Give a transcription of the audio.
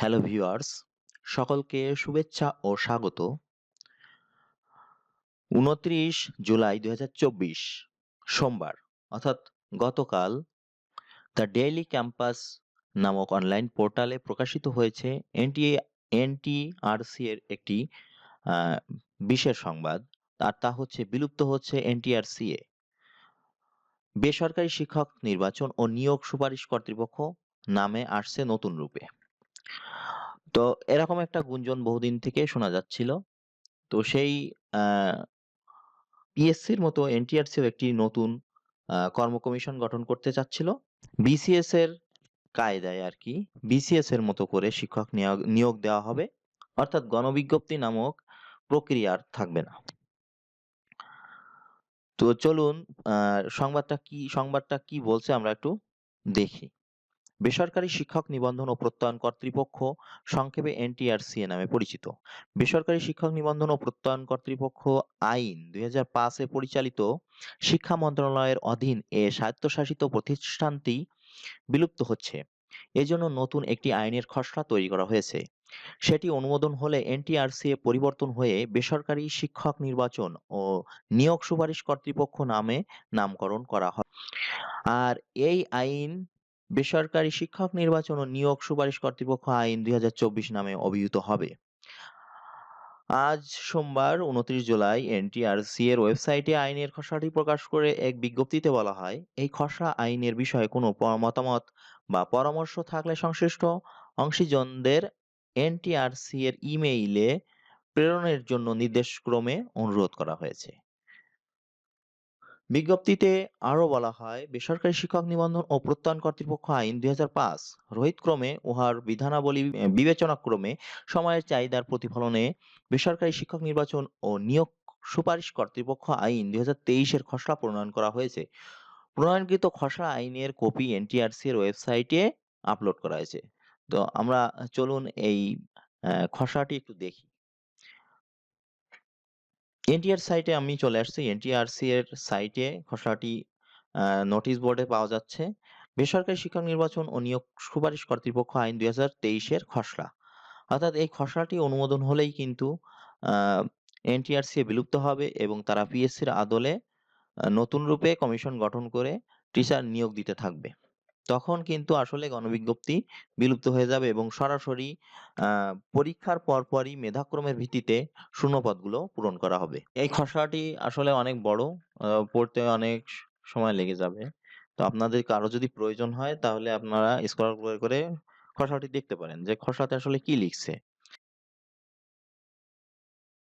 Hello viewers, সকলকে শুভেচ্ছা ও স্বাগত। ২৯ জুলাই ২০২৪ সোমবার অর্থাৎ গতকাল দ্য ডেইলি ক্যাম্পাস নামক অনলাইন পোর্টালে প্রকাশিত হয়েছে এনটিআরসি এর একটি আ বিশেষ সংবাদ। আর তা হচ্ছে বিলুপ্ত হচ্ছে এনটিআরসিএ। বেসরকারি শিক্ষক নির্বাচন ও নিয়োগ সুপারিশ কর্তৃপক্ষ নামে আসছে নতুন রূপে। তো এরকম একটা গুঞ্জন বহুদিন থেকে শোনা যাচ্ছিল। তো সেই আ পিএসসির মতো এনটিআরসিও একটি নতুন কর্ম কমিশন গঠন করতে চাচ্ছিল। বিসিএস এর কায়দায় আরকি বিসিএস এর মতো করে শিক্ষক নিয়োগ দেওয়া হবে। অর্থাৎ গণবিজ্ঞপ্তি নামক প্রক্রিয়া আর থাকবে না। তো চলুন আ সংবাদটা কি বলছে আমরা একটু দেখি। বেসরকারি শিক্ষক নিবন্ধন ও প্রত্যয়ন কর্তৃপক্ষ সংক্ষেপে এনটিআরসিএ নামে পরিচিত। বেসরকারি শিক্ষক নিবন্ধন ও প্রত্যয়ন কর্তৃপক্ষ আইন ২০০৫ এ পরিচালিত শিক্ষা মন্ত্রণালয়ের অধীন এ স্বায়ত্তশাসিত প্রতিষ্ঠানটি বিলুপ্ত হচ্ছে। এজন্য নতুন একটি আইনের খসড়া তৈরি করা হয়েছে। সেটি অনুমোদন হলে এনটিআরসিএ পরিবর্তন হয়ে বেসরকারি শিক্ষক নির্বাচন ও নিয়োগ সুপারিশ কর্তৃপক্ষ নামে নামকরণ করা হয়। আর এই আইন বেসরকারি শিক্ষক নির্বাচন ও নিয়োগ সুপারিশ কর্তৃপক্ষ আইন ২০২৪ নামে অভিহিত হবে। আজ সোমবার ২৯ জুলাই এনটিআরসি এর ওয়েবসাইটে আইনের খসড়াটি প্রকাশ করে এক বিজ্ঞপ্তিতে বলা হয়, এই খসড়া আইনের বিষয়ে কোনো মতামত বা পরামর্শ থাকলে সংশ্লিষ্ট অংশীজনদের এনটিআরসি এর ইমেইলে প্রেরণের জন্য নির্দেশক্রমে অনুরোধ করা হয়েছে। বিজ্ঞপ্তিতে আরো বলা হয়, বেসরকারি শিক্ষক নিবন্ধন ও প্রত্যয়ন কর্তৃপক্ষ আইন ২০০৫ রহিতক্রমে উহার বিধানাবলী বিবেচনাক্রমে সময়ের চাহিদার প্রতিফলনে বেসরকারি শিক্ষক নির্বাচন ও নিয়োগ সুপারিশ কর্তৃপক্ষ আইন ২০২৩ এর খসড়া প্রণয়ন করা হয়েছে। প্রণয়নকৃত খসড়া আইনের কপি এনটিআরসি এর ওয়েবসাইটে আপলোড করা হয়েছে। তো আমরা চলুন এই খসড়াটি একটু দেখি। এনটিআর সাইটে আমি চলে আসছি। এনটিআরসি এর সাইটে খসড়াটি নোটিশ বোর্ডে পাওয়া যাচ্ছে। বেসরকারি শিক্ষক নির্বাচন ও নিয়োগ সুপারিশ কর্তৃপক্ষ আইন ২০২৩ এর খসড়া। অর্থাৎ এই খসড়াটি অনুমোদন হলেই কিন্তু আ এনটিআরসি বিলুপ্ত হবে এবং তারা পিএসসির আদলে নতুন রূপে কমিশন গঠন করে টিচার নিয়োগ দিতে থাকবে। তখন কিন্তু আসলে গণবিজ্ঞপ্তি বিলুপ্ত হয়ে যাবে এবং সরাসরি আ পরীক্ষার পরপরই মেধাক্রমের ভিত্তিতে শূন্যপদগুলো পূরণ করা হবে। এই খসড়াটি আসলে অনেক বড়। পড়তে অনেক সময় লেগে যাবে। তো আপনাদের কারো যদি প্রয়োজন হয় তাহলে আপনারা স্ক্রল করে খসড়াটি দেখতে পারেন যে খসড়াতে আসলে কি লিখছে।